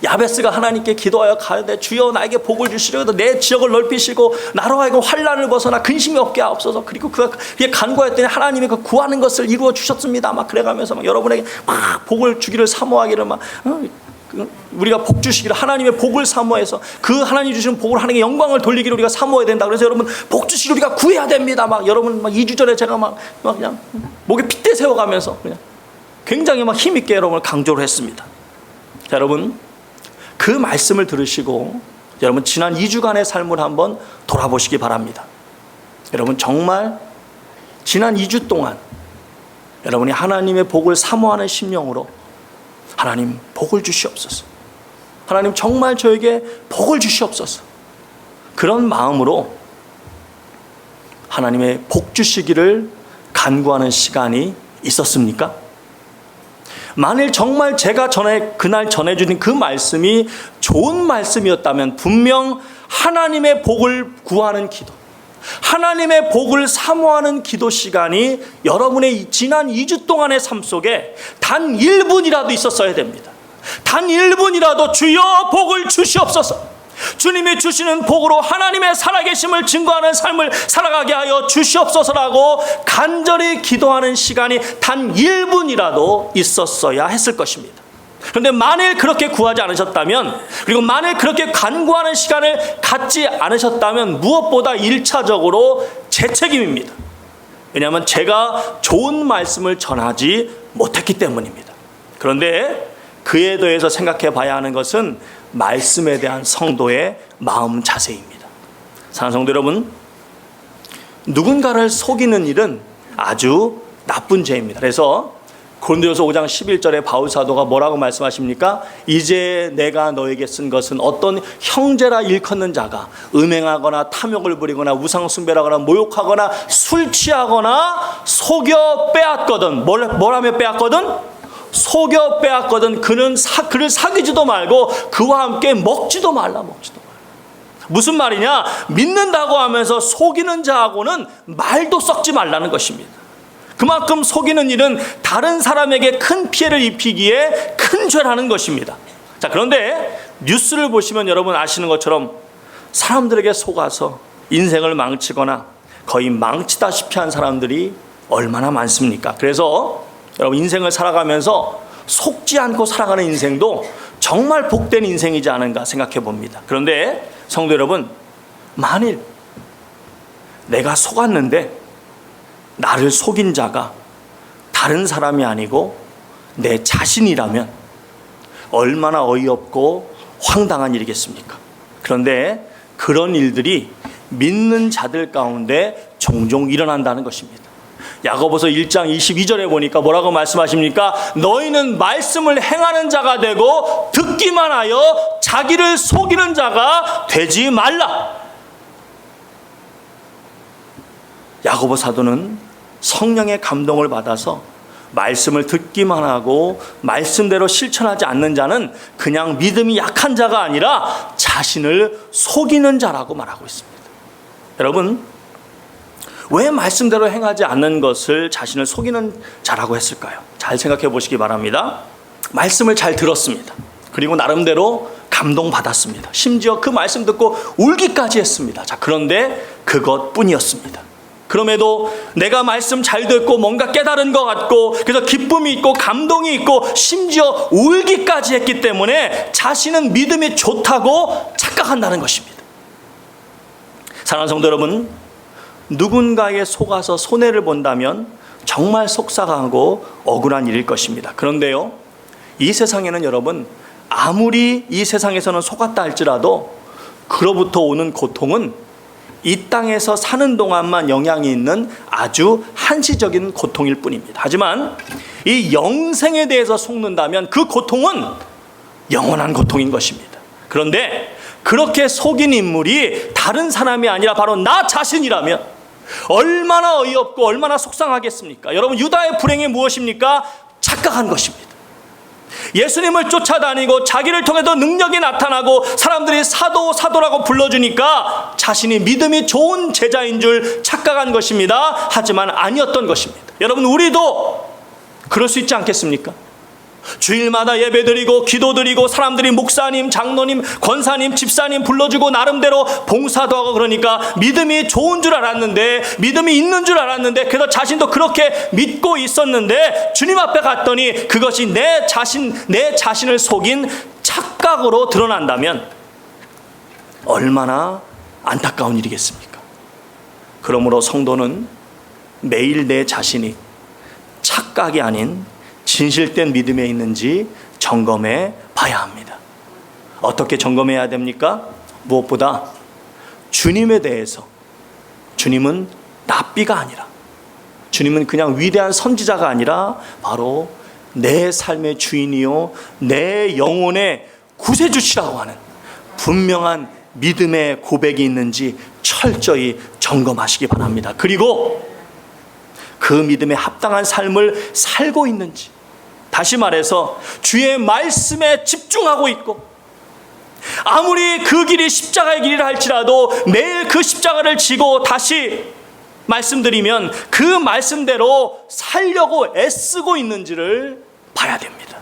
야베스가 하나님께 기도하여 가되 주여 나에게 복을 주시려고 내 지역을 넓히시고 나로 하여금 환난을 벗어나 근심이 없게 하옵소서. 그리고 그가 간구했더니 하나님이 그 구하는 것을 이루어 주셨습니다. 막 그래가면서 막 여러분에게 막 복을 주기를 사모하기를 막 우리가 복 주시기를 하나님의 복을 사모해서 그 하나님 주시는 복을 하나님께 영광을 돌리기를 우리가 사모해야 된다. 그래서 여러분 복 주시기를 우리가 구해야 됩니다. 막 여러분 막 2주 전에 제가 막 그냥 목에 핏대 세워가면서 그냥 굉장히 막 힘있게 여러분을 강조를 했습니다. 자, 여러분 그 말씀을 들으시고 여러분 지난 2주간의 삶을 한번 돌아보시기 바랍니다. 여러분 정말 지난 2주 동안 여러분이 하나님의 복을 사모하는 심령으로 하나님 복을 주시옵소서. 하나님 정말 저에게 복을 주시옵소서. 그런 마음으로 하나님의 복 주시기를 간구하는 시간이 있었습니까? 만일 정말 제가 그날 전해주신 그 말씀이 좋은 말씀이었다면 분명 하나님의 복을 구하는 기도, 하나님의 복을 사모하는 기도 시간이 여러분의 지난 2주 동안의 삶 속에 단 1분이라도 있었어야 됩니다. 단 1분이라도 주여 복을 주시옵소서. 주님이 주시는 복으로 하나님의 살아계심을 증거하는 삶을 살아가게 하여 주시옵소서라고 간절히 기도하는 시간이 단 1분이라도 있었어야 했을 것입니다. 그런데 만일 그렇게 구하지 않으셨다면, 그리고 만일 그렇게 간구하는 시간을 갖지 않으셨다면 무엇보다 1차적으로 제 책임입니다. 왜냐하면 제가 좋은 말씀을 전하지 못했기 때문입니다. 그런데 그에 대해서 생각해 봐야 하는 것은 말씀에 대한 성도의 마음 자세입니다. 사랑하는 성도 여러분, 누군가를 속이는 일은 아주 나쁜 죄입니다. 그래서 고린도전서 5장 11절에 바울 사도가 뭐라고 말씀하십니까? 이제 내가 너에게 쓴 것은 어떤 형제라 일컫는 자가 음행하거나 탐욕을 부리거나 우상숭배하거나 모욕하거나 술 취하거나 속여 빼앗거든. 뭐라며 빼앗거든? 속여 빼앗거든. 그를 사귀지도 말고 그와 함께 먹지도 말라. 무슨 말이냐? 믿는다고 하면서 속이는 자하고는 말도 섞지 말라는 것입니다. 그만큼 속이는 일은 다른 사람에게 큰 피해를 입히기에 큰 죄라는 것입니다. 자, 그런데 뉴스를 보시면 여러분 아시는 것처럼 사람들에게 속아서 인생을 망치거나 거의 망치다시피 한 사람들이 얼마나 많습니까? 그래서 여러분 인생을 살아가면서 속지 않고 살아가는 인생도 정말 복된 인생이지 않은가 생각해 봅니다. 그런데 성도 여러분, 만일 내가 속았는데 나를 속인 자가 다른 사람이 아니고 내 자신이라면 얼마나 어이없고 황당한 일이겠습니까? 그런데 그런 일들이 믿는 자들 가운데 종종 일어난다는 것입니다. 야고보서 1장 22절에 보니까 뭐라고 말씀하십니까? 너희는 말씀을 행하는 자가 되고 듣기만 하여 자기를 속이는 자가 되지 말라. 야고보 사도는 성령의 감동을 받아서 말씀을 듣기만 하고 말씀대로 실천하지 않는 자는 그냥 믿음이 약한 자가 아니라 자신을 속이는 자라고 말하고 있습니다. 여러분, 왜 말씀대로 행하지 않는 것을 자신을 속이는 자라고 했을까요? 잘 생각해 보시기 바랍니다. 말씀을 잘 들었습니다. 그리고 나름대로 감동받았습니다. 심지어 그 말씀 듣고 울기까지 했습니다. 자, 그런데 그것뿐이었습니다. 그럼에도 내가 말씀 잘 듣고 뭔가 깨달은 것 같고 그래서 기쁨이 있고 감동이 있고 심지어 울기까지 했기 때문에 자신은 믿음이 좋다고 착각한다는 것입니다. 사랑하는 성도 여러분, 누군가에 속아서 손해를 본다면 정말 속상하고 억울한 일일 것입니다. 그런데요, 이 세상에는 여러분, 아무리 이 세상에서는 속았다 할지라도 그로부터 오는 고통은 이 땅에서 사는 동안만 영향이 있는 아주 한시적인 고통일 뿐입니다. 하지만 이 영생에 대해서 속는다면 그 고통은 영원한 고통인 것입니다. 그런데 그렇게 속인 인물이 다른 사람이 아니라 바로 나 자신이라면 얼마나 어이없고 얼마나 속상하겠습니까? 여러분, 유다의 불행이 무엇입니까? 착각한 것입니다. 예수님을 쫓아다니고 자기를 통해서 능력이 나타나고 사람들이 사도라고 불러주니까 자신이 믿음이 좋은 제자인 줄 착각한 것입니다. 하지만 아니었던 것입니다. 여러분, 우리도 그럴 수 있지 않겠습니까? 주일마다 예배드리고 기도드리고 사람들이 목사님, 장로님, 권사님, 집사님 불러주고 나름대로 봉사도 하고 그러니까 믿음이 좋은 줄 알았는데, 믿음이 있는 줄 알았는데, 그래서 자신도 그렇게 믿고 있었는데 주님 앞에 갔더니 그것이 내 자신을 속인 착각으로 드러난다면 얼마나 안타까운 일이겠습니까? 그러므로 성도는 매일 내 자신이 착각이 아닌 진실된 믿음에 있는지 점검해 봐야 합니다. 어떻게 점검해야 됩니까? 무엇보다 주님에 대해서, 주님은 납비가 아니라, 주님은 그냥 위대한 선지자가 아니라 바로 내 삶의 주인이요 내 영혼의 구세주시라고 하는 분명한 믿음의 고백이 있는지 철저히 점검하시기 바랍니다. 그리고 그 믿음에 합당한 삶을 살고 있는지, 다시 말해서 주의 말씀에 집중하고 있고 아무리 그 길이 십자가의 길이라 할지라도 매일 그 십자가를 지고 다시 말씀드리면 그 말씀대로 살려고 애쓰고 있는지를 봐야 됩니다.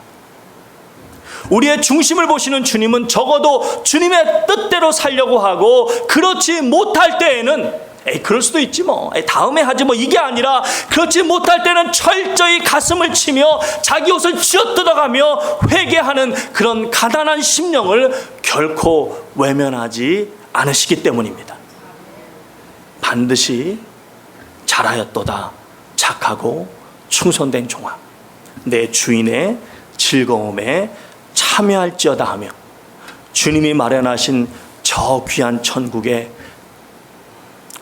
우리의 중심을 보시는 주님은 적어도 주님의 뜻대로 살려고 하고, 그렇지 못할 때에는 그럴 수도 있지 뭐, 다음에 하지 뭐, 이게 아니라 그렇지 못할 때는 철저히 가슴을 치며 자기 옷을 쥐어뜯어가며 회개하는 그런 가난한 심령을 결코 외면하지 않으시기 때문입니다. 반드시 잘하였도다 착하고 충성된 종아, 내 주인의 즐거움에 참여할지어다 하며 주님이 마련하신 저 귀한 천국에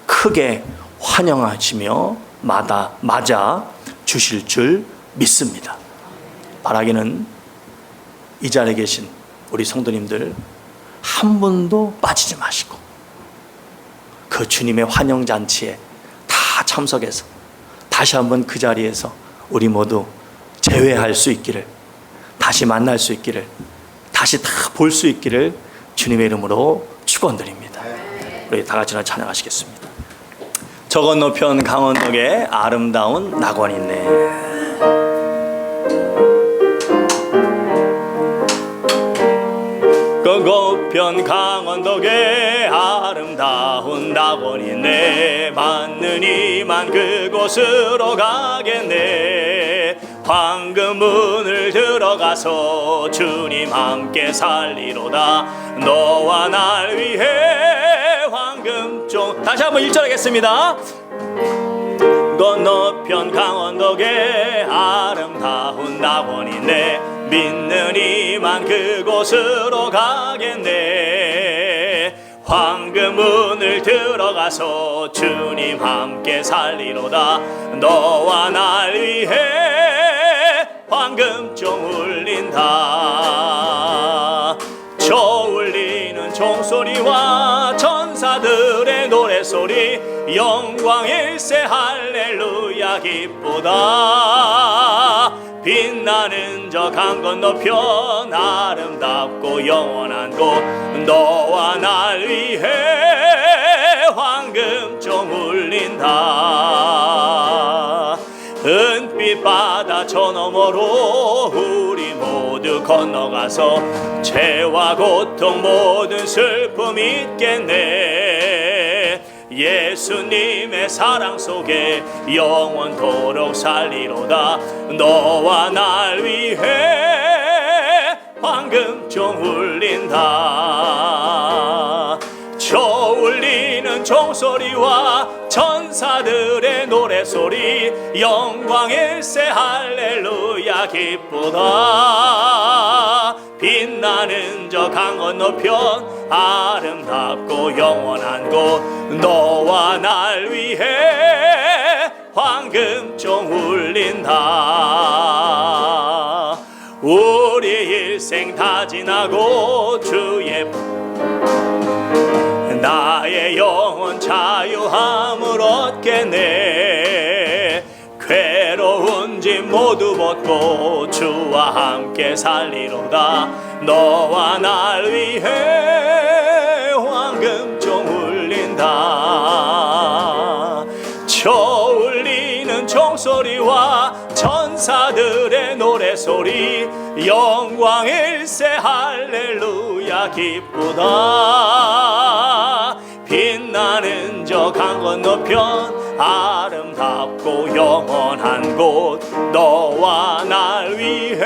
크게 환영하시며 맞아 주실 줄 믿습니다. 바라기는 이 자리에 계신 우리 성도님들 한 분도 빠지지 마시고 그 주님의 환영잔치에 다 참석해서 다시 한번 그 자리에서 우리 모두 재회할 수 있기를, 다시 만날 수 있기를, 다시 다 볼 수 있기를 주님의 이름으로 축원드립니다. 우리 다 같이 찬양하시겠습니다. 저 건너편 강원도에 아름다운 낙원이 있네. 건너편 강원도에 아름다운 낙원이 있네. 맞는 이만 그곳으로 가겠네. 황금문을 들어가서 주님 함께 살리로다. 너와 날 위해 황금종. 다시 한번 1절 하겠습니다. 건너편 강원도에 아름다운 낙원이 있네. 믿는 이만 그곳으로 가겠네. 황금문을 들어가서 주님 함께 살리로다. 너와 날 위해 황금종 울린다. 저 울리는 종소리와 천사들의 노래소리, 영광일세 할렐루야 기쁘다. 빛나는 저 강 건너편 아름답고 영원한 곳 너와 날 위해 황금종 울린다. 은빛 바다 저 너머로 우리 모두 건너가서 죄와 고통 모든 슬픔 잊겠네. 예수님의 사랑 속에 영원토록 살리로다. 너와 날 위해 황금종 울린다. 저 울리는 종소리와 천사들의 노래소리 영광일세 할렐루야 기쁘다. 빛나는 저 강 건너편 아름답고 영원한 곳 너와 날 위해 황금종 울린다. 우리 일생 다 지나고 주의 나의 영혼 자유함을 얻겠네. 괴로운 짐 모두 벗고 주와 함께 살리로다. 너와 날 위해 황금종 울린다. 저 울리는 종소리와 천사들의 노래소리 영광일세 할렐루야 기쁘다. 빛나는 저 강 건너편 아름답고 영원한 곳 너와 날 위해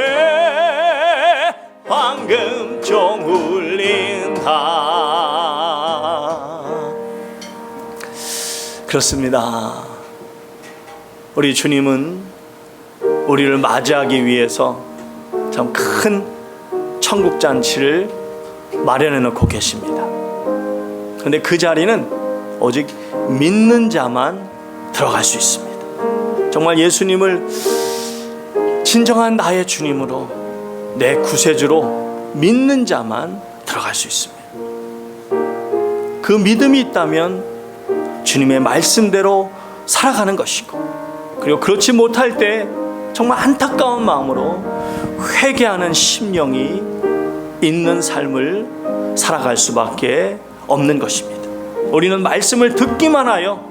황금종 울린다. 그렇습니다. 우리 주님은 우리를 맞이하기 위해서 참 큰 천국 잔치를 마련해 놓고 계십니다. 그런데 그 자리는 오직 믿는 자만 들어갈 수 있습니다. 정말 예수님을 진정한 나의 주님으로 내 구세주로 믿는 자만 들어갈 수 있습니다. 그 믿음이 있다면 주님의 말씀대로 살아가는 것이고, 그리고 그렇지 못할 때 정말 안타까운 마음으로 회개하는 심령이 있는 삶을 살아갈 수밖에 없는 것입니다. 우리는 말씀을 듣기만 하여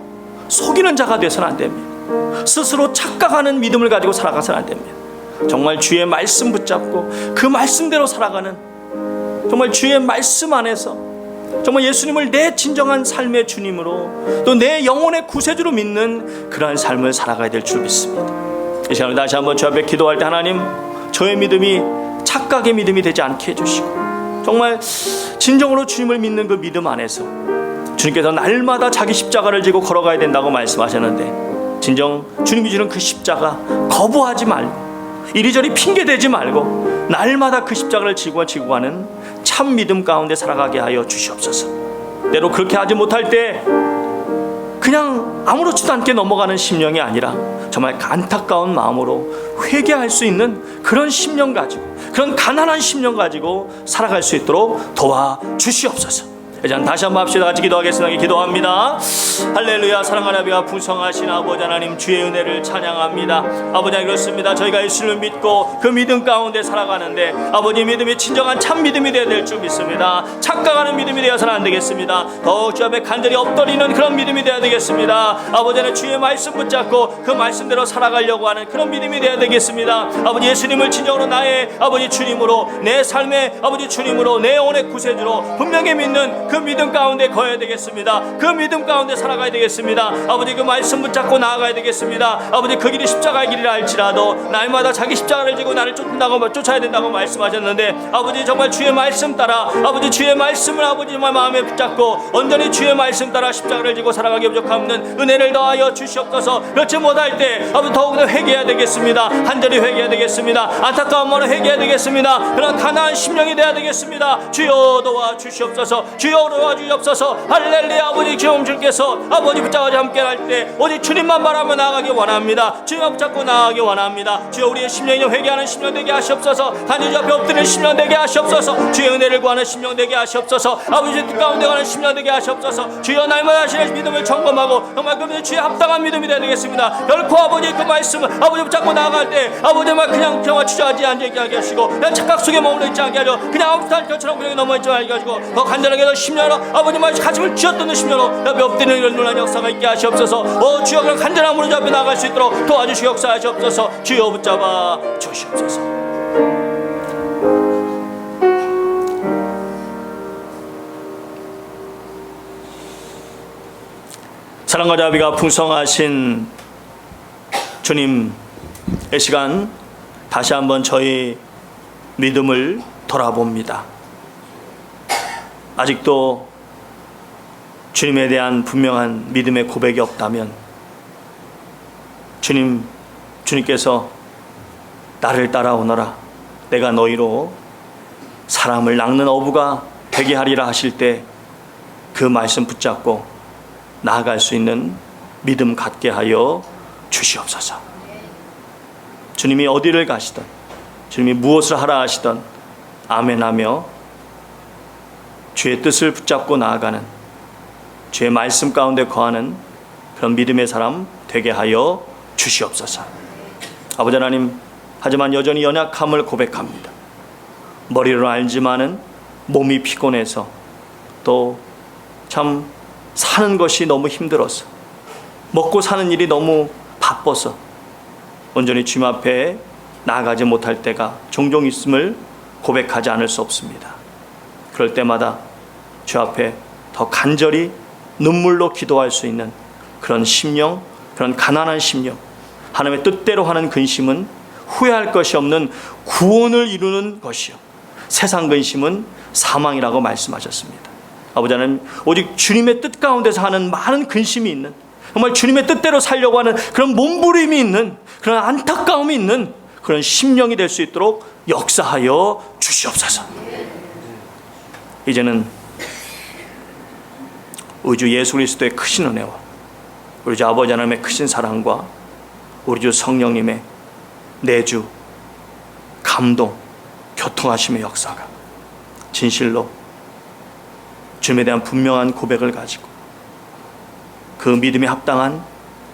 속이는 자가 되서는 안 됩니다. 스스로 착각하는 믿음을 가지고 살아가서는 안 됩니다. 정말 주의 말씀 붙잡고 그 말씀대로 살아가는, 정말 주의 말씀 안에서 정말 예수님을 내 진정한 삶의 주님으로 또 내 영혼의 구세주로 믿는 그러한 삶을 살아가야 될 줄 믿습니다. 이 시간에 다시 한번 주 앞에 기도할 때 하나님, 저의 믿음이 착각의 믿음이 되지 않게 해주시고 정말 진정으로 주님을 믿는 그 믿음 안에서 주님께서 날마다 자기 십자가를 지고 걸어가야 된다고 말씀하셨는데, 진정 주님이 주는 그 십자가 거부하지 말고 이리저리 핑계대지 말고 날마다 그 십자가를 지고 가는 참 믿음 가운데 살아가게 하여 주시옵소서. 때로 그렇게 하지 못할 때 그냥 아무렇지도 않게 넘어가는 심령이 아니라 정말 안타까운 마음으로 회개할 수 있는 그런 심령 가지고, 그런 가난한 심령 가지고 살아갈 수 있도록 도와주시옵소서. 이제 다시 한번 합시다. 같이 기도하겠습니다. 기도합니다. 할렐루야. 사랑하는 아버지와 풍성하신 아버지 하나님, 주의 은혜를 찬양합니다. 아버지, 그렇습니다. 저희가 예수를 믿고 그 믿음 가운데 살아가는데 아버지 믿음이 진정한 참 믿음이 되어야 될 줄 믿습니다. 착각하는 믿음이 되어서는 안 되겠습니다. 더욱 주 앞에 간절히 엎드리는 그런 믿음이 되어야 되겠습니다. 아버지는 주의 말씀 붙잡고 그 말씀대로 살아가려고 하는 그런 믿음이 되어야 되겠습니다. 아버지, 예수님을 진정으로 나의 아버지 주님으로, 내 삶의 아버지 주님으로, 내 영혼의 구세주로 분명히 믿는 그 믿음 가운데 거해야 되겠습니다. 그 믿음 가운데 살아가야 되겠습니다. 아버지, 그 말씀 붙잡고 나아가야 되겠습니다. 아버지, 그 길이 십자가의 길이라 할지라도 날마다 자기 십자가를 지고 나를 쫓아야 된다고 말씀하셨는데, 아버지 정말 주의 말씀 따라, 아버지 주의 말씀을 아버지 정말 마음에 붙잡고 온전히 주의 말씀 따라 십자가를 지고 살아가기 부족함는 은혜를 더하여 주시옵소서. 그렇지 못할 때 아버지 더욱더 회개해야 되겠습니다. 간절히 회개해야 되겠습니다. 안타까운 마음으로 회개해야 되겠습니다. 그런 가난한 심령이 되어야 되겠습니다. 주여 도와 주시옵소서. 주여 주여 도와주옵소서. 할렐루야. 아버지 주여 주께서 아버지 붙잡아 함께 할 때 오직 주님만 바라며 나아가기 원합니다. 주님만 붙잡고 나아가기 원합니다. 주여 우리의 심령이 회개하는 심령 되게 하시옵소서. 하나님 앞에 엎드리는 심령 되게 하시옵소서. 주의 은혜를 구하는 심령 되게 하시옵소서. 아버지 뜻 가운데 가는 심령 되게 하시옵소서. 주여 날마다 하시는 믿음을 점검하고 정말 그 주의 합당한 믿음이 되겠습니다. 결코 아버지 그 말씀 아버지 붙잡고 나아갈 때 아버지만 그냥 평화 주저하지 않게 하게 하시고 그냥 착각 속에 머물러 있지 않게 하려 그냥 아무 날 것처럼 그냥 넘어있지 않게 하시고 더 간절하게 더 심령으로 아버지 말씀 가슴을 쥐어뜯는 심령으로 옆에 엎드리는 이런 놀란 역사가 있게 하시옵소서. 주여 그런 간절한 무릎 앞에 나아갈 수 있도록 도와주시고 역사하시옵소서. 주여 붙잡아 주시옵소서. 사랑과 자비가 풍성하신 주님, 이 시간 다시 한번 저희 믿음을 돌아봅니다. 아직도 주님에 대한 분명한 믿음의 고백이 없다면 주님께서 나를 따라오너라 내가 너희로 사람을 낚는 어부가 되게 하리라 하실 때 그 말씀 붙잡고 나아갈 수 있는 믿음 갖게 하여 주시옵소서. 주님이 어디를 가시든 주님이 무엇을 하라 하시든 아멘하며 주의 뜻을 붙잡고 나아가는 주의 말씀 가운데 거하는 그런 믿음의 사람 되게 하여 주시옵소서. 아버지 하나님, 하지만 여전히 연약함을 고백합니다. 머리로 알지만은 몸이 피곤해서 또 참 사는 것이 너무 힘들어서 먹고 사는 일이 너무 바빠서 온전히 주님 앞에 나아가지 못할 때가 종종 있음을 고백하지 않을 수 없습니다. 그럴 때마다 주 앞에 더 간절히 눈물로 기도할 수 있는 그런 심령, 그런 가난한 심령, 하나님의 뜻대로 하는 근심은 후회할 것이 없는 구원을 이루는 것이요 세상 근심은 사망이라고 말씀하셨습니다. 아버지 하나님, 오직 주님의 뜻 가운데서 하는 많은 근심이 있는, 정말 주님의 뜻대로 살려고 하는 그런 몸부림이 있는, 그런 안타까움이 있는 그런 심령이 될 수 있도록 역사하여 주시옵소서. 이제는 우리 주 예수 그리스도의 크신 은혜와 우리 주 아버지 하나님의 크신 사랑과 우리 주 성령님의 내주, 감동, 교통하심의 역사가 진실로 주님에 대한 분명한 고백을 가지고 그 믿음에 합당한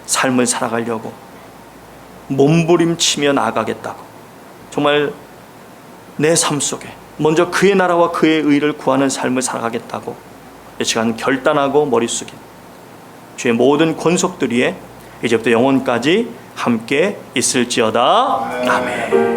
삶을 살아가려고 몸부림치며 나아가겠다고, 정말 내 삶 속에 먼저 그의 나라와 그의 의를 구하는 삶을 살아가겠다고 이 시간 결단하고 머리 숙인 주의 모든 권속들 위에 이제부터 영원까지 함께 있을지어다. 아멘.